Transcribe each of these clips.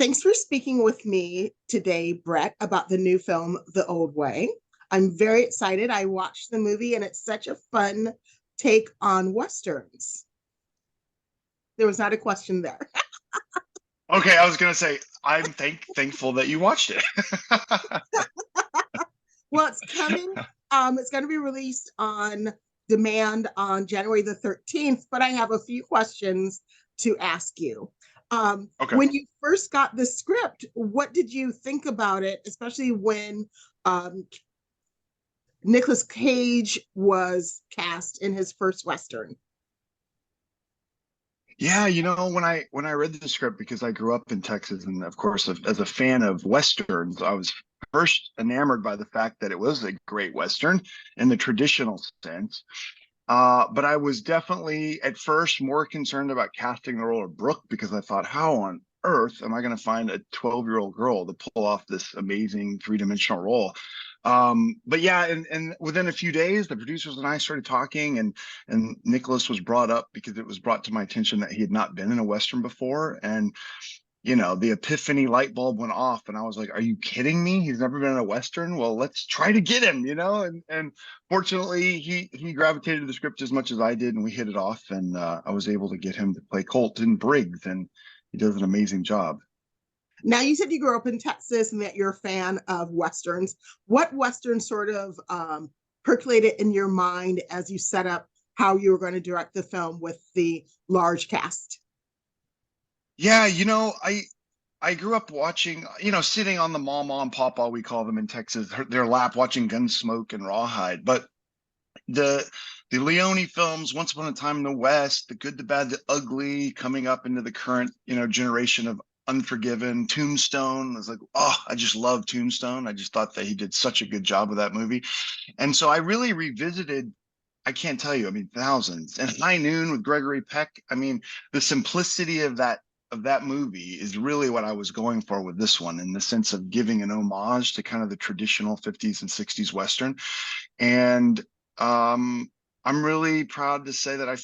Thanks for speaking with me today, Brett, about the new film, The Old Way. I'm very excited. I watched the movie and it's such a fun take on Westerns. There was not a question there. Okay, I was gonna say I'm thankful that you watched it. Well, it's coming. It's going to be released on demand on January the 13th, but I have a few questions to ask you. Okay. When you first got the script, what did you think about it, especially when um, Nicolas Cage was cast in his first Western? Yeah, when I read the script because I grew up in Texas and of course as a fan of westerns, I was first enamored by the fact that it was a great western in the traditional sense. But I was definitely at first more concerned about casting the role of Brooke because I thought, how on earth am I going to find a 12-year-old girl to pull off this amazing three-dimensional role? But yeah, and within a few days, the producers and I started talking, and Nicholas was brought up because it was brought to my attention that he had not been in a Western before. And the epiphany light bulb went off and I was like, are you kidding me? He's never been in a Western. Well, let's try to get him, and fortunately he gravitated to the script as much as I did and we hit it off, and I was able to get him to play Colton Briggs, and he does an amazing job. Now, you said you grew up in Texas and that you're a fan of Westerns. What Western sort of percolated in your mind as you set up how you were going to direct the film with the large cast? Yeah, I grew up watching, sitting on the mama and papa, we call them in Texas, their lap watching Gunsmoke and Rawhide. But the the Leone films, Once Upon a Time in the West, The Good, the Bad, the Ugly, coming up into the current, generation of Unforgiven, Tombstone. I was like, oh, I just love Tombstone. I just thought that he did such a good job with that movie. And so I really revisited, I can't tell you, I mean, thousands. And High Noon with Gregory Peck. I mean, the simplicity of that movie is really what I was going for with this one, in the sense of giving an homage to kind of the traditional 50s and 60s Western. And um, I'm really proud to say that I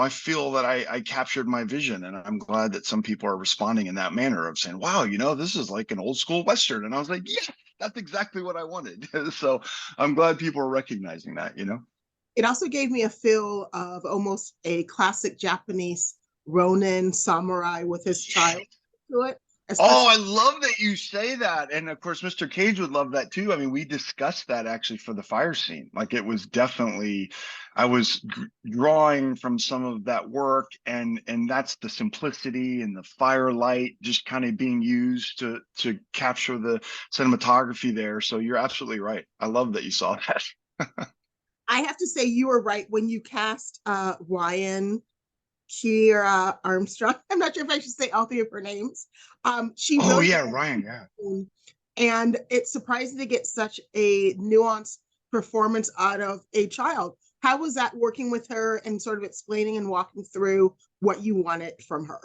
feel that I captured my vision, and I'm glad that some people are responding in that manner of saying, wow, this is like an old school Western. And I was like, yeah, that's exactly what I wanted. So I'm glad people are recognizing that. It also gave me a feel of almost a classic Japanese Ronin samurai with his child to it, Oh, especially. I love that you say that. And of course, Mr. Cage would love that too. I mean, we discussed that actually for the fire scene. Like it was definitely, I was drawing from some of that work, and that's the simplicity and the firelight just kind of being used to capture the cinematography there. So you're absolutely right. I love that you saw that. I have to say you were right when you cast Ryan Kiera Armstrong. I'm not sure if I should say all three of her names. She Oh really, yeah, Ryan, yeah. and it's surprising to get such a nuanced performance out of a child. How was that working with her and sort of explaining and walking through what you wanted from her?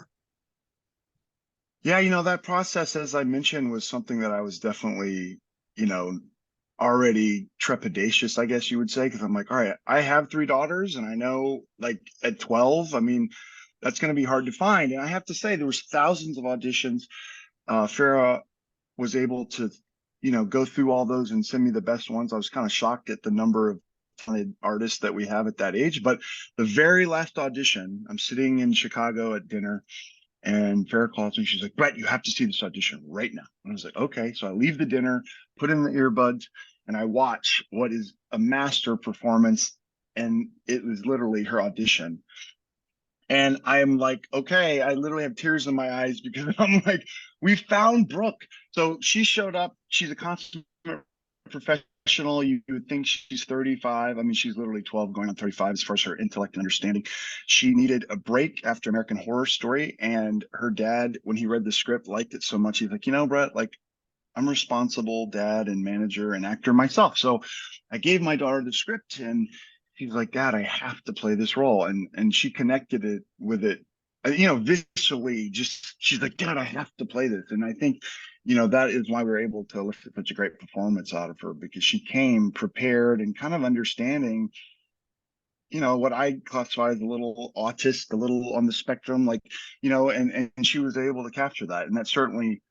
Yeah, that process, as I mentioned, was something that I was definitely, you know, already trepidatious, I guess you would say, because I'm like, all right, I have three daughters, and I know, like, at 12, I mean, that's going to be hard to find. And I have to say, there was thousands of auditions. Farah was able to, go through all those and send me the best ones. I was kind of shocked at the number of talented artists that we have at that age. But the very last audition, I'm sitting in Chicago at dinner, and Farrah calls me. She's like, Brett, you have to see this audition right now. And I was like, okay. So I leave the dinner, put in the earbuds, and I watch what is a master performance. And it was literally her audition. And I'm like, okay, I literally have tears in my eyes because I'm like, we found Brooke. So she showed up. She's a consummate professional. You would think she's 35. I mean, she's literally 12 going on 35 as far as her intellect and understanding. She needed a break after American Horror Story. And her dad, when he read the script, liked it so much. He's like, Brett, like, I'm a responsible dad and manager and actor myself. So I gave my daughter the script, and she's like, Dad, I have to play this role. And she connected it with it, visually. Just she's like, Dad, I have to play this. And I think, that is why we're able to elicit such a great performance out of her, because she came prepared and kind of understanding, what I classify as a little autist, a little on the spectrum, like, and she was able to capture that. And that certainly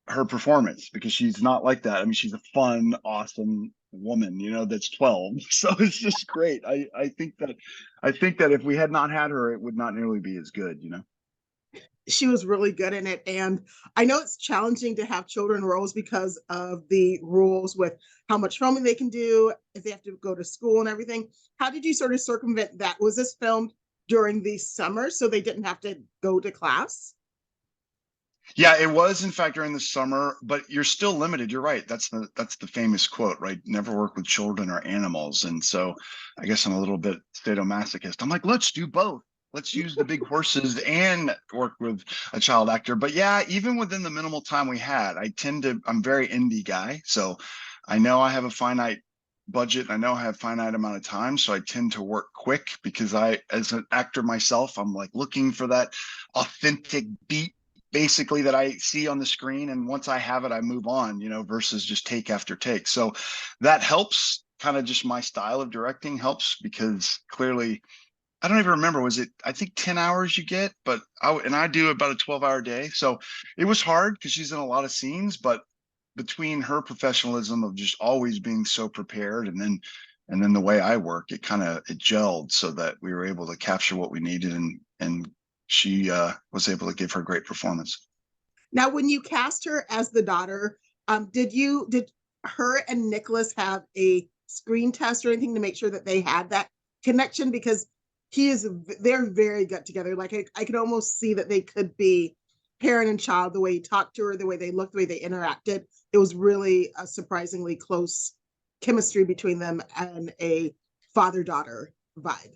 her performance, because she's not like that. I mean, she's a fun, awesome woman, that's 12. So it's just great. I think that if we had not had her, it would not nearly be as good. She was really good in it. And I know it's challenging to have children roles because of the rules with how much filming they can do, if they have to go to school and everything. How did you sort of circumvent that? Was this filmed during the summer so they didn't have to go to class? Yeah, it was in fact during the summer, but you're still limited. You're right. That's the famous quote, right? Never work with children or animals. And so I guess I'm a little bit sadomasochist. I'm like, let's do both. Let's use the big horses and work with a child actor. But yeah, even within the minimal time we had, I'm very indie guy. So I know I have a finite budget. I know I have finite amount of time. So I tend to work quick because as an actor myself, I'm like looking for that authentic beat basically that I see on the screen. And once I have it, I move on, versus just take after take. So that helps. Kind of just my style of directing helps, because clearly I don't even remember, was it, I think 10 hours you get, but I do about a 12-hour day. So it was hard because she's in a lot of scenes, but between her professionalism of just always being so prepared, and then the way I work, it gelled so that we were able to capture what we needed, and she was able to give her great performance. Now, when you cast her as the daughter, did her and Nicholas have a screen test or anything to make sure that they had that connection? Because they're very good together. Like I could almost see that they could be parent and child, the way he talked to her, the way they looked, the way they interacted. It was really a surprisingly close chemistry between them and a father-daughter vibe.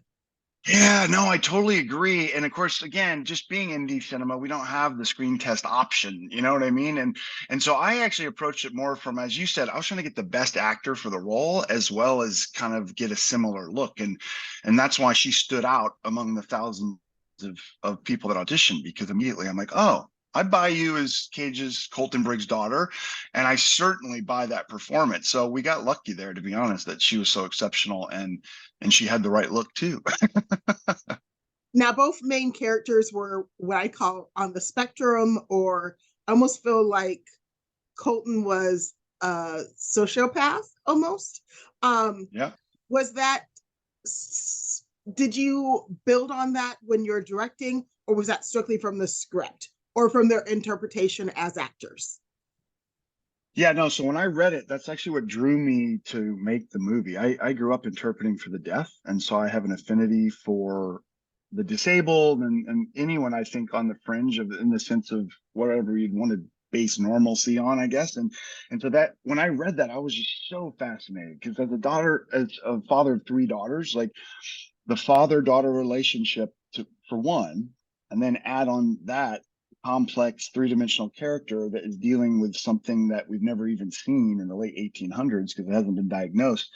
Yeah, no, I totally agree. And of course, again, just being indie cinema, we don't have the screen test option. You know what I mean? And so I actually approached it more from, as you said, I was trying to get the best actor for the role, as well as kind of get a similar look. And that's why she stood out among the thousands of people that auditioned, because immediately I'm like, oh, I buy you as Cage's Colton Briggs' daughter, and I certainly buy that performance. So we got lucky there, to be honest, that she was so exceptional, and she had the right look too. Now, both main characters were what I call on the spectrum, or I almost feel like Colton was a sociopath almost. Um, Yeah. was that, did you build on that when you're directing, or was that strictly from the script or from their interpretation as actors? Yeah, no. So when I read it, that's actually what drew me to make the movie. I grew up interpreting for the deaf, and so I have an affinity for the disabled, and anyone I think on the fringe of, in the sense of whatever you'd want to base normalcy on, I guess. And so that when I read that, I was just so fascinated, because as a father of three daughters, like the father-daughter relationship for one, and then add on that complex three-dimensional character that is dealing with something that we've never even seen in the late 1800s because it hasn't been diagnosed.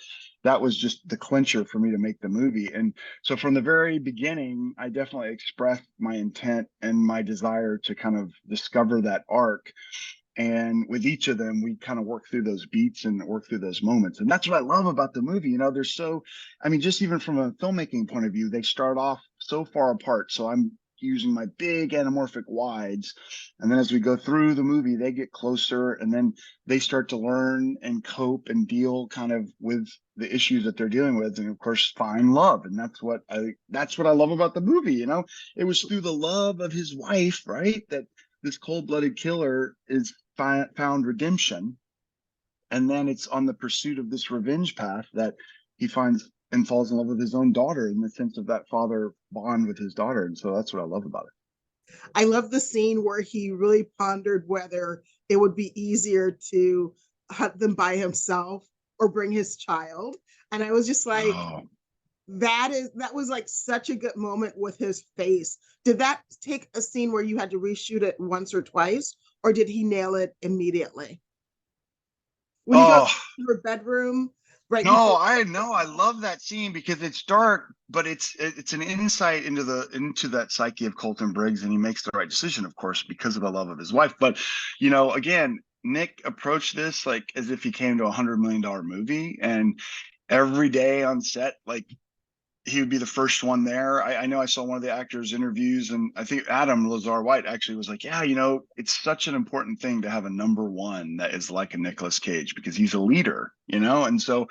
That was just the clincher for me to make the movie. And so from the very beginning, I definitely expressed my intent and my desire to kind of discover that arc. And with each of them, we kind of work through those beats and work through those moments. And that's what I love about the movie. They're so, I mean, just even from a filmmaking point of view, they start off so far apart. So I'm using my big anamorphic wides. And then as we go through the movie, they get closer, and then they start to learn and cope and deal kind of with the issues that they're dealing with. And of course, find love. And that's what I love about the movie. It was through the love of his wife, right? That this cold-blooded killer is found redemption, and then it's on the pursuit of this revenge path that he finds and falls in love with his own daughter, in the sense of that father bond with his daughter. And so that's what I love about it. I love the scene where he really pondered whether it would be easier to hunt them by himself or bring his child. And I was just like, Oh, that was like such a good moment with his face. Did that take a scene where you had to reshoot it once or twice, or did he nail it immediately? When he goes oh, to her bedroom right no, before. I know. I love that scene because it's dark, but it's an insight into that psyche of Colton Briggs, and he makes the right decision, of course, because of the love of his wife. But again, Nick approached this like as if he came to $100 million movie, and every day on set, like he would be the first one there. I know I saw one of the actors' interviews, and I think Adam Lazar White actually was like, "Yeah, it's such an important thing to have a number one that is like a Nicolas Cage because he's a leader, and so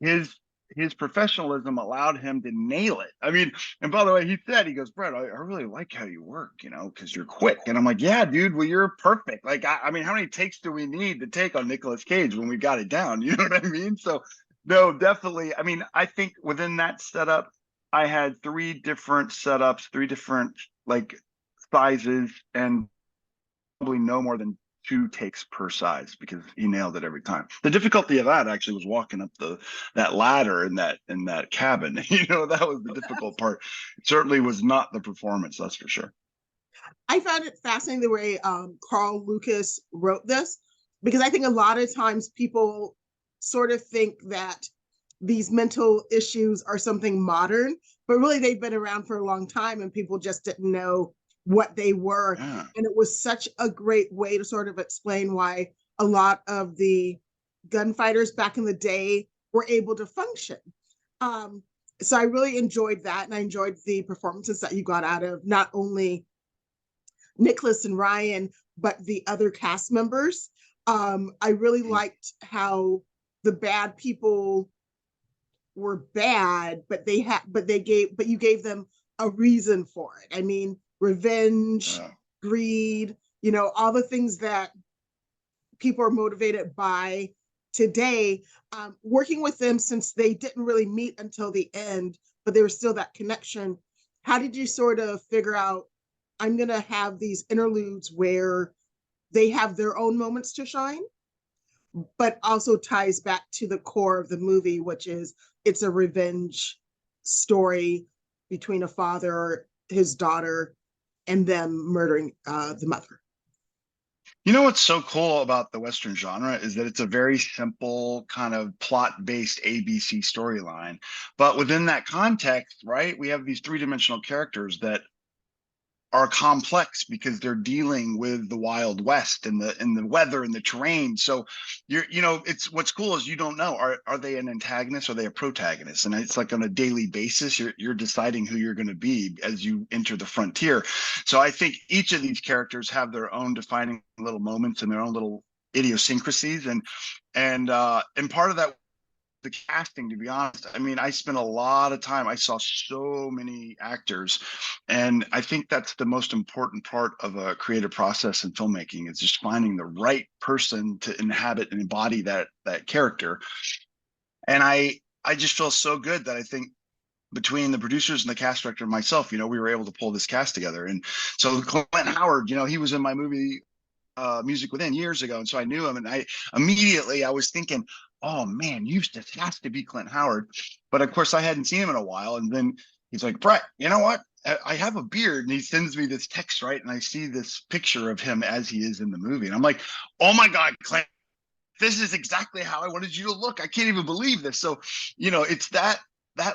his his professionalism allowed him to nail it. I mean, and by the way, he goes, Brett, I really like how you work, because you're quick. And I'm like, yeah, dude, well, you're perfect. Like, I mean, how many takes do we need to take on Nicolas Cage when we got it down? You know what I mean? So, no, definitely. I mean, I think within that setup, I had three different setups, three different like sizes, and probably no more than two takes per size because he nailed it every time. The difficulty of that actually was walking up that ladder in that cabin. That was the difficult part. It certainly was not the performance, that's for sure. I found it fascinating the way Carl Lucas wrote this, because I think a lot of times people sort of think that these mental issues are something modern, but really they've been around for a long time and people just didn't know what they were. Yeah. And it was such a great way to sort of explain why a lot of the gunfighters back in the day were able to function. Um, so I really enjoyed that, and I enjoyed the performances that you got out of not only Nicholas and Ryan, but the other cast members. I really liked how the bad people were bad, but you gave them a reason for it. I mean, revenge, greed, all the things that people are motivated by today. Working with them, since they didn't really meet until the end, but there was still that connection. How did you sort of figure out, I'm going to have these interludes where they have their own moments to shine, but also ties back to the core of the movie, which is it's a revenge story between a father, his daughter, and them murdering the mother. You know what's so cool about the Western genre is that it's a very simple kind of plot-based ABC storyline. But within that context, right, we have these three-dimensional characters that are complex because they're dealing with the Wild West and the weather and the terrain. So it's what's cool is you don't know, are they an antagonist, or are they a protagonist? And it's like on a daily basis, you're deciding who you're going to be as you enter the frontier. So I think each of these characters have their own defining little moments and their own little idiosyncrasies, and part of that, the casting, to be honest. I mean, I spent a lot of time, I saw so many actors, and I think that's the most important part of a creative process in filmmaking, is just finding the right person to inhabit and embody that character. And I just feel so good that I think between the producers and the cast director and myself, we were able to pull this cast together. And so Clint Howard, he was in my movie Music Within years ago, and so I knew him, and I was thinking, oh man, this has to be Clint Howard. But of course I hadn't seen him in a while, and then he's like, Brett, you know what, I have a beard, and he sends me this text, right, and I see this picture of him as he is in the movie, and I'm like, oh my god, Clint, this is exactly how I wanted you to look. I can't even believe this. So it's that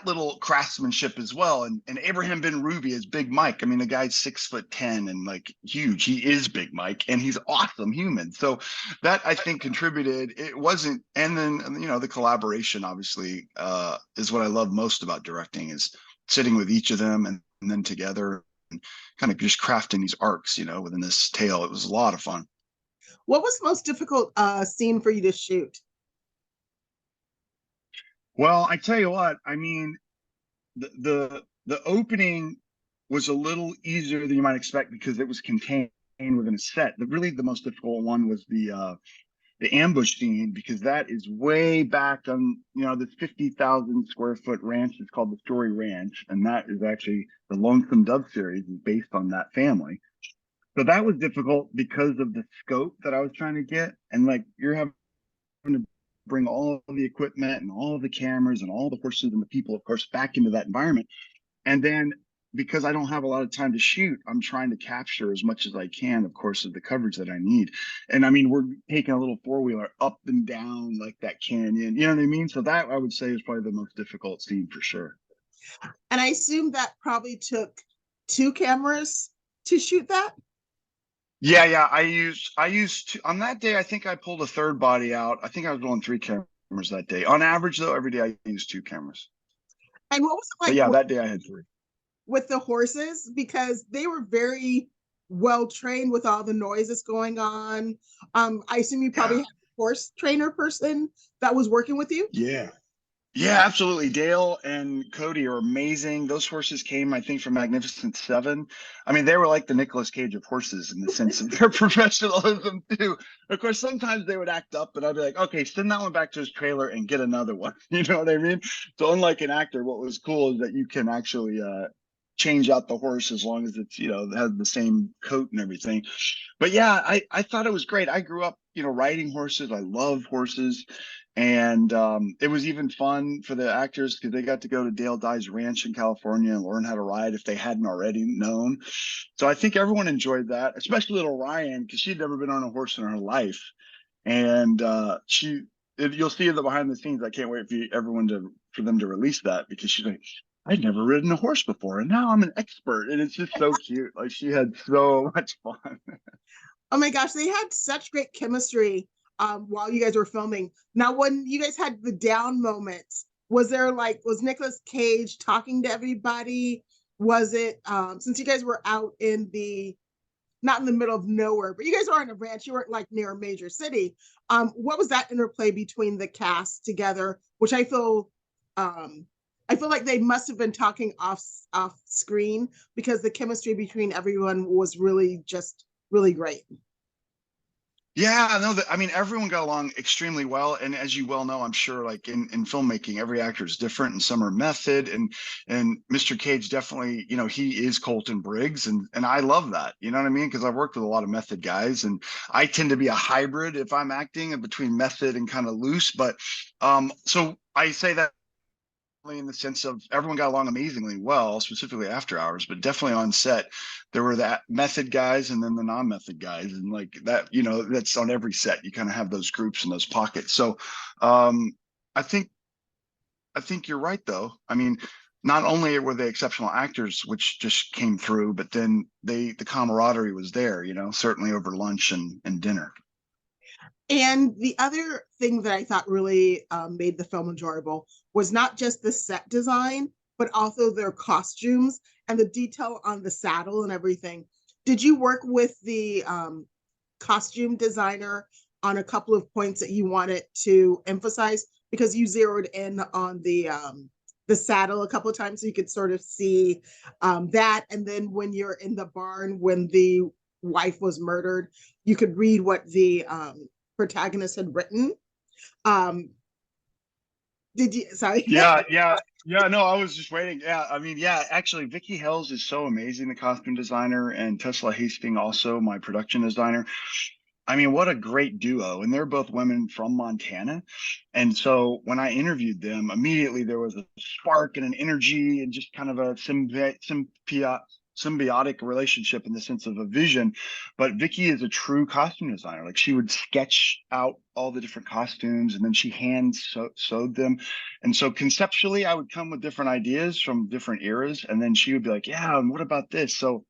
little craftsmanship as well. And Abraham Ben Ruby is Big Mike. I mean, the guy's 6'10" and like huge. He is Big Mike, and he's awesome human. So that, I think, contributed. It wasn't, and then the collaboration obviously is what I love most about directing, is sitting with each of them and then together and kind of just crafting these arcs, within this tale. It was a lot of fun. What was the most difficult scene for you to shoot? Well, I tell you what, I mean, the opening was a little easier than you might expect because it was contained within a set. Really, the most difficult one was the ambush scene, because that is way back on this 50,000 square foot ranch. It's called the Story Ranch, and that is actually the Lonesome Dove series is based on that family. So that was difficult because of the scope that I was trying to get, and like you're having to bring all of the equipment and all of the cameras and all the horses and the people, of course, back into that environment. And then because I don't have a lot of time to shoot, I'm trying to capture as much as I can, of course, of the coverage that I need. And I mean, we're taking a little four-wheeler up and down like that canyon, you know what I mean? So that, I would say, is probably the most difficult scene for sure. And I assume that probably took two cameras to shoot that. Yeah. I used to, on that day, I think I pulled a third body out. I think I was rolling three cameras that day. On average, though, every day I use two cameras. And what was it But like yeah, that day I had three. with the horses? Because they were very well trained with all the noises going on. I assume you probably Yeah. had a horse trainer person that was working with you. Yeah. Yeah, absolutely. Dale and Cody are amazing. Those horses came, I think, from Magnificent Seven. I mean, they were like the Nicolas Cage of horses in the sense of their professionalism too. Of course, sometimes they would act up, but I'd be like, okay, send that one back to his trailer and get another one. You know what I mean? So unlike an actor, what was cool is that you can actually change out the horse as long as it's, has the same coat and everything. But yeah, I thought it was great. I grew up, riding horses. I love horses. And it was even fun for the actors because they got to go to Dale Dye's ranch in California and learn how to ride if they hadn't already known. So I think everyone enjoyed that, especially little Ryan, because she'd never been on a horse in her life. And you'll see the behind the scenes. I can't wait for for them to release that because she's like, I'd never ridden a horse before, and now I'm an expert. And it's just so cute. Like she had so much fun. Oh my gosh, they had such great chemistry while you guys were filming. Now, when you guys had the down moments, was Nicolas Cage talking to everybody? Was it since you guys were out in the not in the middle of nowhere, but you guys were on a ranch, you weren't like near a major city. What was that interplay between the cast together, which I feel like they must have been talking off screen because the chemistry between everyone was really just really great. Yeah, no, I mean, everyone got along extremely well. And as you well know, I'm sure, like in filmmaking, every actor is different and some are method. And Mr. Cage definitely, he is Colton Briggs. And I love that. You know what I mean? Because I've worked with a lot of method guys and I tend to be a hybrid if I'm acting between method and kind of loose. But so I say that in the sense of everyone got along amazingly well, specifically after hours, but definitely on set, there were that method guys and then the non-method guys. And like that, that's on every set. You kind of have those groups and those pockets. So um, I think I think you're right though. I mean, not only were they exceptional actors, which just came through, but then the camaraderie was there, certainly over lunch and dinner. And the other thing that I thought really made the film enjoyable was not just the set design, but also their costumes and the detail on the saddle and everything. Did you work with the costume designer on a couple of points that you wanted to emphasize? Because you zeroed in on the saddle a couple of times, so you could sort of see that. And then when you're in the barn, when the wife was murdered, you could read what the protagonist had written. Um, did you? Sorry. Yeah, yeah, yeah. No, I was just waiting. Yeah, I mean, yeah. Actually, Vicky Hells is so amazing, the costume designer, and Tesla Hastings also my production designer. I mean, what a great duo. And they're both women from Montana. And so when I interviewed them, immediately there was a spark and an energy and just kind of a symbiotic relationship in the sense of a vision. But Vicky is a true costume designer. Like she would sketch out all the different costumes and then she sewed them. And so conceptually, I would come with different ideas from different eras. And then she would be like, yeah, and what about this? So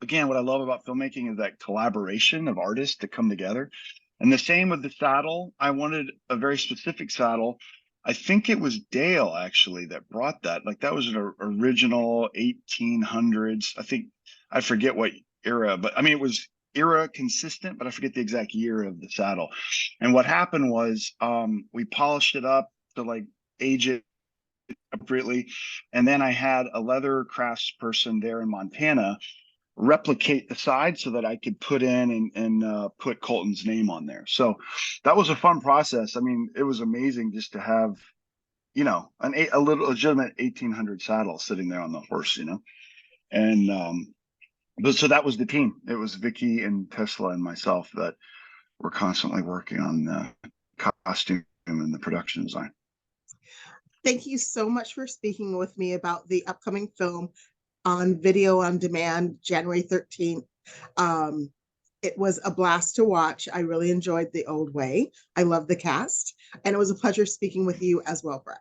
again, what I love about filmmaking is that collaboration of artists to come together. And the same with the saddle. I wanted a very specific saddle. I think it was Dale actually that brought that. Like that was an original 1800s. I forget what era, but I mean, it was era consistent, but I forget the exact year of the saddle. And what happened was we polished it up to like age it appropriately. And then I had a leather crafts person there in Montana replicate the side so that I could put in and put Colton's name on there. So that was a fun process. I mean, it was amazing just to have, a little legitimate 1800 saddle sitting there on the horse, and but so that was the team. It was Vicky and Tesla and myself that were constantly working on the costume and the production design. Thank you so much for speaking with me about the upcoming film on video on demand, January 13th. Um, it was a blast to watch. I really enjoyed The Old Way. I love the cast, and it was a pleasure speaking with you as well, Brett.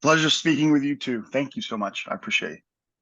Pleasure speaking with you too. Thank you so much. I appreciate it.